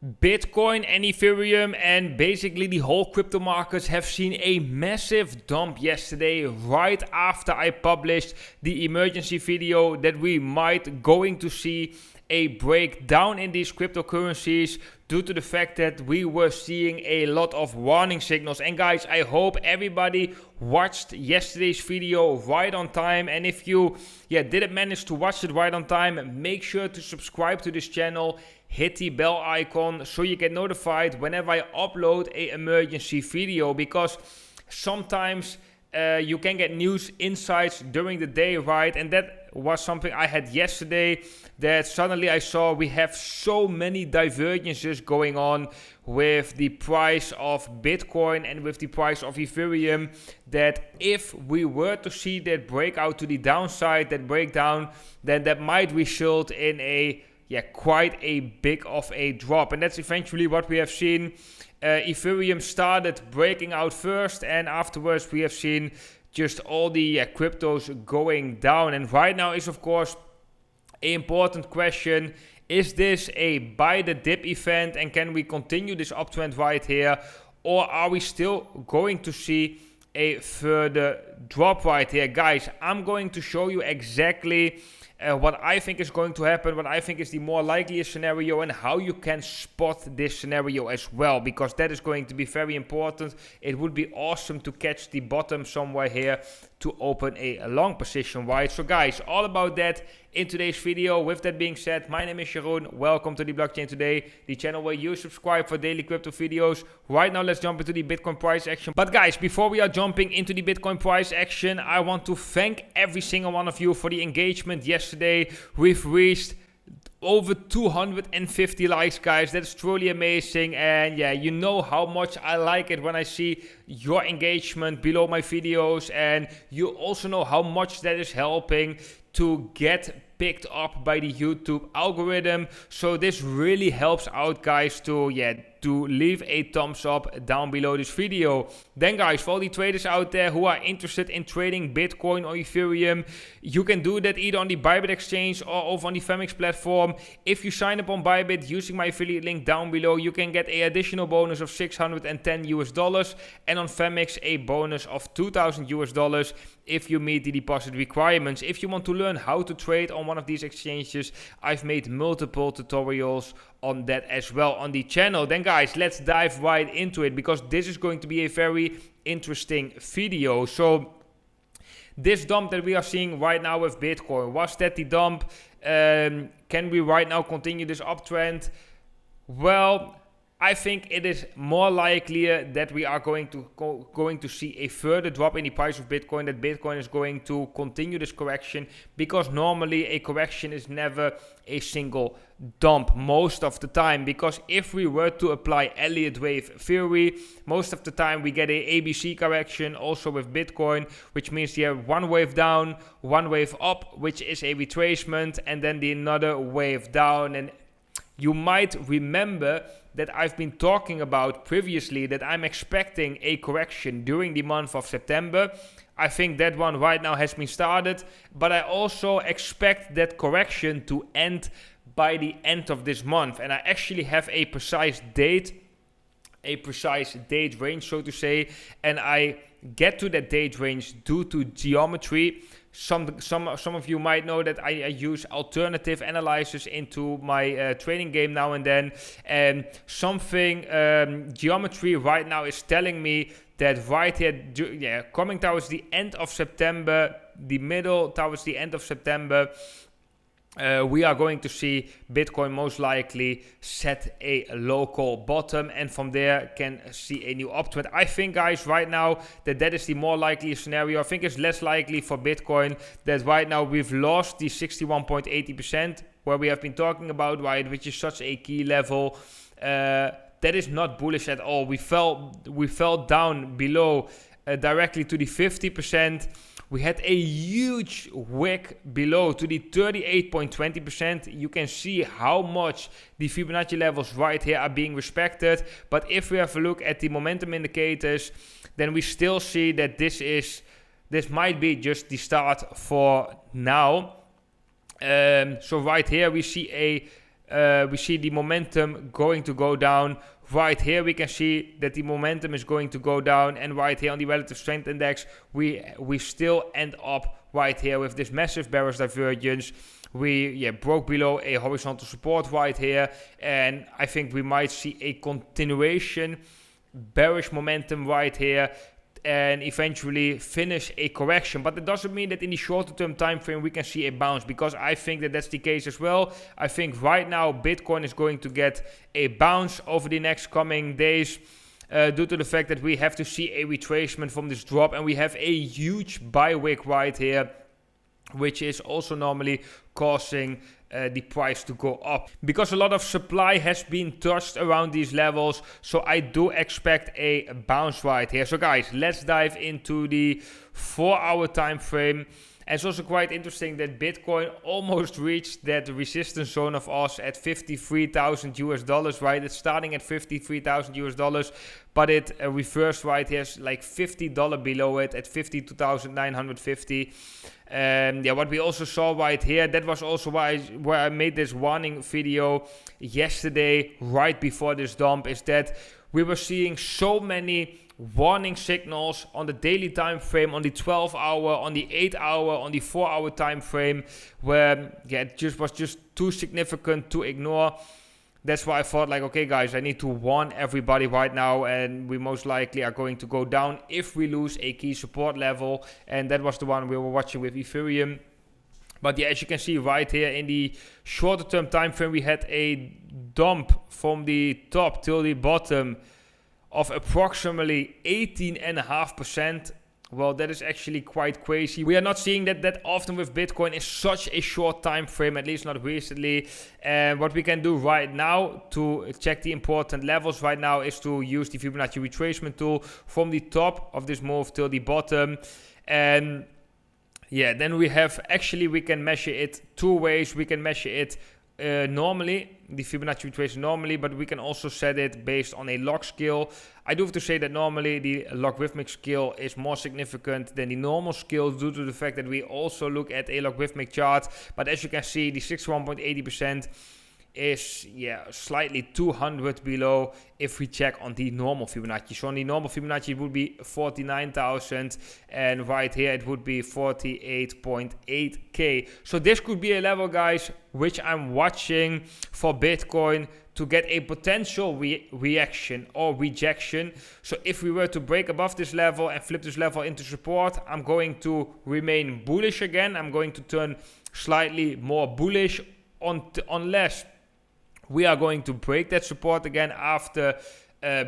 Bitcoin and Ethereum and basically the whole crypto markets have seen a massive dump yesterday right after I published the emergency video that we might going to see a breakdown in these cryptocurrencies due to the fact that we were seeing a lot of warning signals. And guys, I hope everybody watched yesterday's video right on time, and if you didn't manage to watch it right on time, make sure to subscribe to this channel, hit the bell icon so you get notified whenever I upload a emergency video, because sometimes you can get news insights during the day, right? And that was something I had yesterday, that suddenly I saw we have so many divergences going on with the price of Bitcoin and with the price of Ethereum, that if we were to see that breakout to the downside, that breakdown, then that might result in a quite a big of a drop. And that's eventually what we have seen. Ethereum started breaking out first, and afterwards we have seen just all the cryptos going down. And right now is of course an important question: is this a buy the dip event, and can we continue this uptrend right here, or are we still going to see a further drop right here? Guys, I'm going to show you exactly what I think is going to happen, what I think is the more likeliest scenario, and how you can spot this scenario as well, because that is going to be very important. It would be awesome to catch the bottom somewhere here to open a long position, right? So guys, all about that in today's video. With that being said, my name is Jeroen. Welcome to the Blockchain Today, the channel where you subscribe for daily crypto videos. Right now, let's jump into the Bitcoin price action. But guys, before we are jumping into the Bitcoin price action, I want to thank every single one of you for the engagement yesterday. We've reached over 250 likes, guys. That's truly amazing. And yeah, you know how much I like it when I see your engagement below my videos, and you also know how much that is helping to get picked up by the YouTube algorithm. So this really helps out, guys, to leave a thumbs up down below this video. Then guys, for all the traders out there who are interested in trading Bitcoin or Ethereum, you can do that either on the Bybit exchange or over on the Femix platform. If you sign up on Bybit using my affiliate link down below, you can get an additional bonus of $610 and on Femix a bonus of $2,000 if you meet the deposit requirements. If you want to learn how to trade on one of these exchanges, I've made multiple tutorials on that as well on the channel. Then guys, let's dive right into it, because this is going to be a very interesting video. So this dump that we are seeing right now with Bitcoin, was that the dump? Can we right now continue this uptrend? Well, I think it is more likely that we are going to see a further drop in the price of Bitcoin, that Bitcoin is going to continue this correction, because normally a correction is never a single dump most of the time. Because if we were to apply Elliott wave theory, most of the time we get a ABC correction also with Bitcoin, which means you have one wave down, one wave up, which is a retracement, and then the another wave down. And you might remember that I've been talking about previously that I'm expecting a correction during the month of September. I think that one right now has been started, but I also expect that correction to end by the end of this month. And I actually have a precise date range, so to say, and I get to that date range due to geometry. Some of you might know that I use alternative analysis into my trading game now and then, and geometry right now is telling me that right here, coming towards the end of September, towards the end of September, we are going to see Bitcoin most likely set a local bottom, and from there can see a new uptrend. I think, guys, right now that is the more likely scenario. I think it's less likely for Bitcoin that right now we've lost the 61.80% where we have been talking about, right, which is such a key level. That is not bullish at all. We fell down below directly to the 50%. We had a huge wick below to the 38.20%. You can see how much the Fibonacci levels right here are being respected. But if we have a look at the momentum indicators, then we still see that this might be just the start for now. So right here we see we see the momentum going to go down. Right here we can see that the momentum is going to go down, and right here on the relative strength index we still end up right here with this massive bearish divergence. We broke below a horizontal support right here, and I think we might see a continuation bearish momentum right here and eventually finish a correction. But that doesn't mean that in the shorter term time frame we can see a bounce, because I think that that's the case as well. I think right now Bitcoin is going to get a bounce over the next coming days, due to the fact that we have to see a retracement from this drop, and we have a huge buy wick right here, which is also normally causing the price to go up, because a lot of supply has been touched around these levels. So I do expect a bounce right here. So guys, let's dive into the 4-hour time frame. And it's also quite interesting that Bitcoin almost reached that resistance zone of us at $53,000, right? It's starting at $53,000, but it reversed right here, like $50 below it at $52,950. What we also saw right here, that was also where I made this warning video yesterday, right before this dump, is that we were seeing so many warning signals on the daily time frame, on the 12-hour, on the 8-hour, on the 4-hour time frame, where it was just too significant to ignore. That's why I thought, like, okay guys, I need to warn everybody right now, and we most likely are going to go down if we lose a key support level, and that was the one we were watching with Ethereum. But yeah, as you can see right here in the shorter term time frame, we had a dump from the top till the bottom of approximately 18.5%. Well, that is actually quite crazy. We are not seeing that often with Bitcoin in such a short time frame, at least not recently. And what we can do right now to check the important levels right now is to use the Fibonacci retracement tool from the top of this move till the bottom. And yeah, then we can measure it two ways. We can measure it normally, the Fibonacci retracement normally, but we can also set it based on a log scale. I do have to say that normally the logarithmic scale is more significant than the normal scale, due to the fact that we also look at a logarithmic chart. But as you can see, the 61.80% is slightly 200 below if we check on the normal Fibonacci. So on the normal Fibonacci it would be 49,000, and right here it would be 48.8k. So this could be a level, guys, which I'm watching for Bitcoin to get a potential reaction or rejection. So if we were to break above this level and flip this level into support, I'm going to remain bullish again. I'm going to turn slightly more bullish unless we are going to break that support again after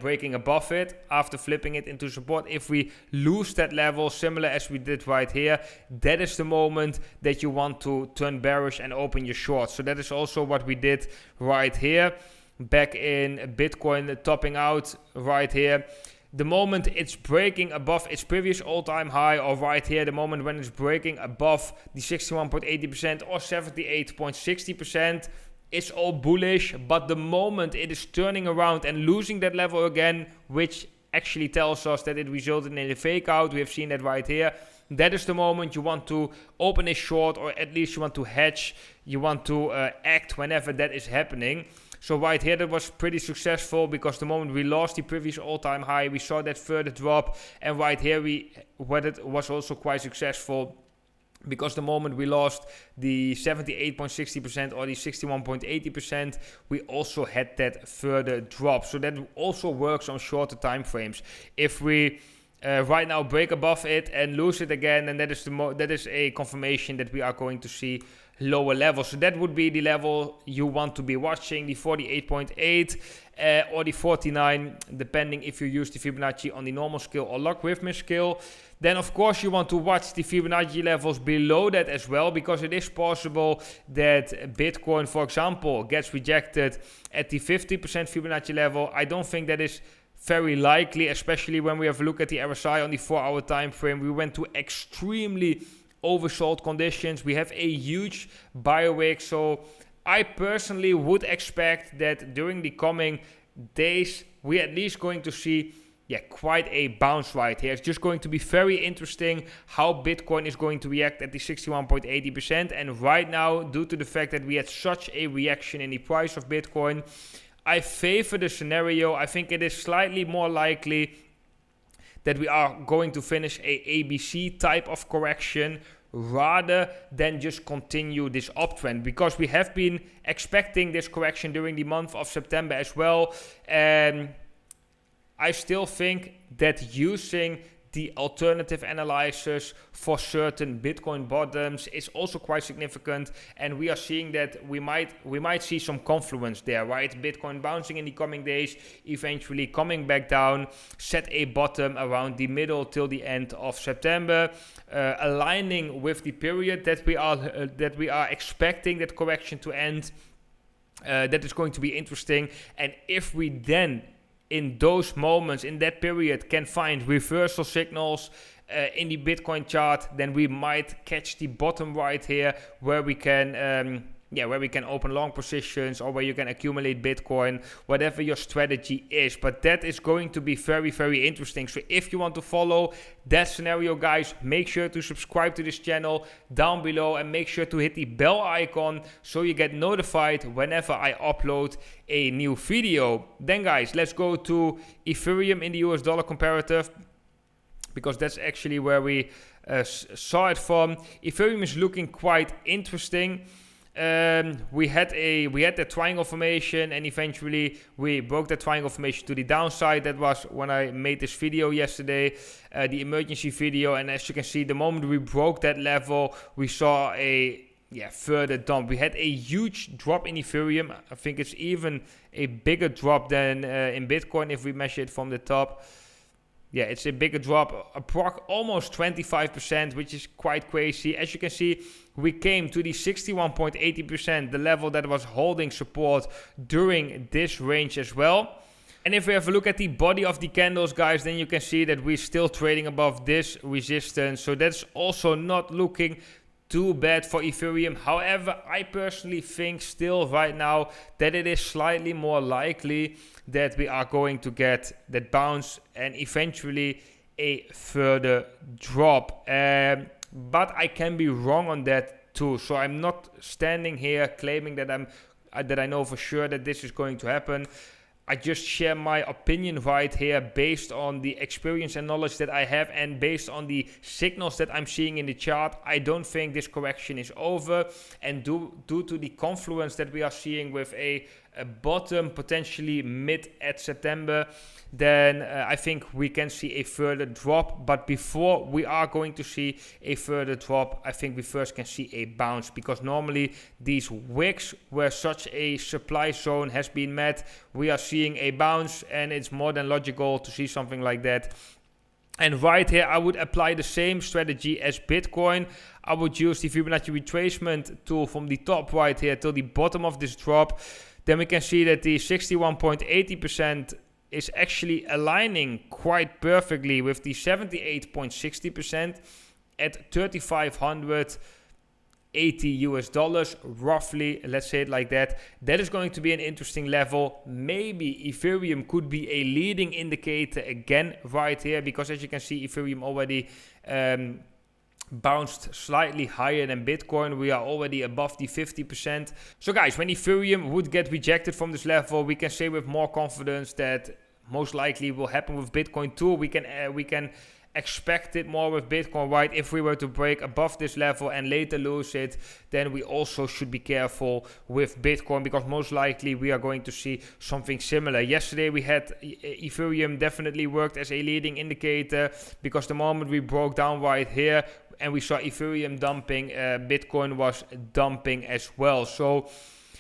breaking above it, after flipping it into support. If we lose that level, similar as we did right here, that is the moment that you want to turn bearish and open your short. So that is also what we did right here, back in Bitcoin topping out right here. The moment it's breaking above its previous all-time high, or right here, the moment when it's breaking above the 61.80% or 78.60%, it's all bullish. But the moment it is turning around and losing that level again, which actually tells us that it resulted in a fake out, we have seen that right here, that is the moment you want to open a short, or at least you want to hedge, you want to act whenever that is happening. So right here, that was pretty successful, because the moment we lost the previous all-time high, we saw that further drop. And right here, it was also quite successful, because the moment we lost the 78.60% or the 61.80%, we also had that further drop. So that also works on shorter time frames. If we right now break above it and lose it again, and that is a confirmation that we are going to see lower levels. So that would be the level you want to be watching, the 48.8 or the 49, depending if you use the Fibonacci on the normal scale or logarithmic scale. Then of course you want to watch the Fibonacci levels below that as well, because it is possible that Bitcoin, for example, gets rejected at the 50% Fibonacci level. I don't think that is very likely, especially when we have a look at the RSI on the 4-hour time frame. We went to extremely oversold conditions. We have a huge buyer wick. So I personally would expect that during the coming days, we're at least going to see quite a bounce right here. It's just going to be very interesting how Bitcoin is going to react at the 61.80%. And right now, due to the fact that we had such a reaction in the price of Bitcoin, I favor the scenario. I think it is slightly more likely that we are going to finish a ABC type of correction rather than just continue this uptrend, because we have been expecting this correction during the month of September as well. And I still think that using the alternative analysis for certain Bitcoin bottoms is also quite significant, and we are seeing that we might see some confluence there, right? Bitcoin bouncing in the coming days, eventually coming back down, set a bottom around the middle till the end of September, aligning with the period that we are expecting that correction to end. That is going to be interesting, and if we then in those moments, in that period, can find reversal signals in the Bitcoin chart, then we might catch the bottom right here, where we can open long positions, or where you can accumulate Bitcoin, whatever your strategy is. But that is going to be very, very interesting. So if you want to follow that scenario, guys, make sure to subscribe to this channel down below, and make sure to hit the bell icon so you get notified whenever I upload a new video. Then, guys, let's go to Ethereum in the US dollar comparative, because that's actually where we saw it from. Ethereum is looking quite interesting. We had the triangle formation, and eventually we broke the triangle formation to the downside. That was when I made this video yesterday, the emergency video. And as you can see, the moment we broke that level, we saw a further dump. We had a huge drop in Ethereum. I think it's even a bigger drop than in Bitcoin if we measure it from the top. Yeah, it's a bigger drop, almost 25%, which is quite crazy. As you can see, we came to the 61.80%, the level that was holding support during this range as well. And if we have a look at the body of the candles, guys, then you can see that we're still trading above this resistance. So that's also not looking too bad for Ethereum. However, I personally think still right now that it is slightly more likely that we are going to get that bounce and eventually a further drop. But I can be wrong on that too. So I'm not standing here claiming that I know for sure that this is going to happen. I just share my opinion right here based on the experience and knowledge that I have, and based on the signals that I'm seeing in the chart. I don't think this correction is over, and due to the confluence that we are seeing with a bottom potentially mid at September, then I think we can see a further drop. But before we are going to see a further drop, I think we first can see a bounce, because normally these wicks where such a supply zone has been met, we are seeing a bounce, and it's more than logical to see something like that. And right here, I would apply the same strategy as Bitcoin. I would use the Fibonacci retracement tool from the top right here till the bottom of this drop. Then we can see that the 61.80% is actually aligning quite perfectly with the 78.60% at 3,580 US dollars, roughly, let's say it like that. That is going to be an interesting level. Maybe Ethereum could be a leading indicator again right here, because as you can see, Ethereum already bounced slightly higher than Bitcoin. We are already above the 50%. So guys, when Ethereum would get rejected from this level, we can say with more confidence that most likely will happen with Bitcoin too. We can expect it more with Bitcoin, right? If we were to break above this level and later lose it, then we also should be careful with Bitcoin, because most likely we are going to see something similar. Yesterday we had Ethereum definitely worked as a leading indicator, because the moment we broke down right here and we saw Ethereum dumping, Bitcoin was dumping as well. So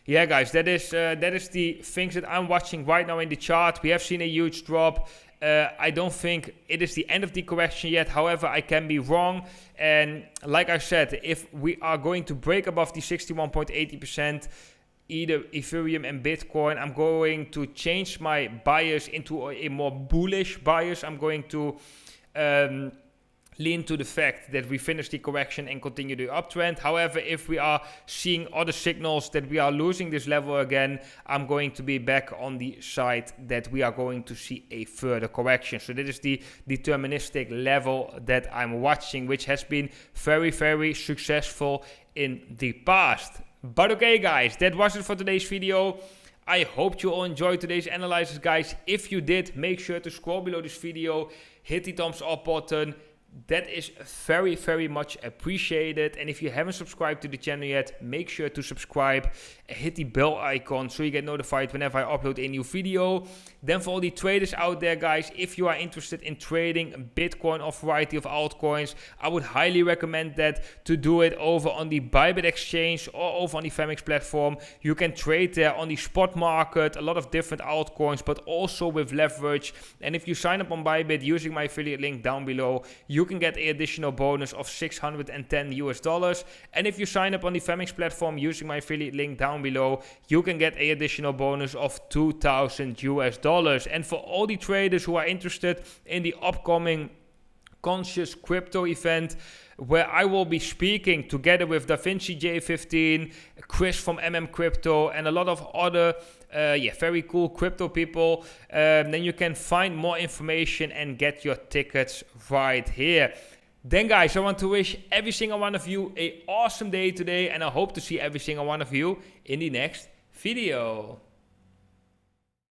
yeah, guys, that is the things that I'm watching right now in the chart. We have seen a huge drop. I don't think it is the end of the correction yet. However, I can be wrong. And like I said, if we are going to break above the 61.80%, either Ethereum and Bitcoin, I'm going to change my bias into a more bullish bias. I'm going to lean to the fact that we finish the correction and continue the uptrend. However, if we are seeing other signals that we are losing this level again, I'm going to be back on the side that we are going to see a further correction. So that is the deterministic level that I'm watching, which has been very, very successful in the past. But okay guys, that was it for today's video. I hope you all enjoyed today's analysis, guys. If you did, make sure to scroll below this video, hit the thumbs up button. That is very, very much appreciated. And if you haven't subscribed to the channel yet, make sure to subscribe and hit the bell icon so you get notified whenever I upload a new video. Then for all the traders out there, guys, if you are interested in trading Bitcoin or variety of altcoins, I would highly recommend that to do it over on the Bybit exchange or over on the Femix platform. You can trade there on the spot market, a lot of different altcoins, but also with leverage. And if you sign up on Bybit using my affiliate link down below, you can get an additional bonus of $610. And if you sign up on the Femix platform using my affiliate link down below, you can get an additional bonus of $2,000. And for all the traders who are interested in the upcoming Conscious Crypto event, where I will be speaking together with DaVinci J15, Chris from Crypto, and a lot of other very cool crypto people, then you can find more information and get your tickets right here. Then guys, I want to wish every single one of you an awesome day today, and I hope to see every single one of you in the next video.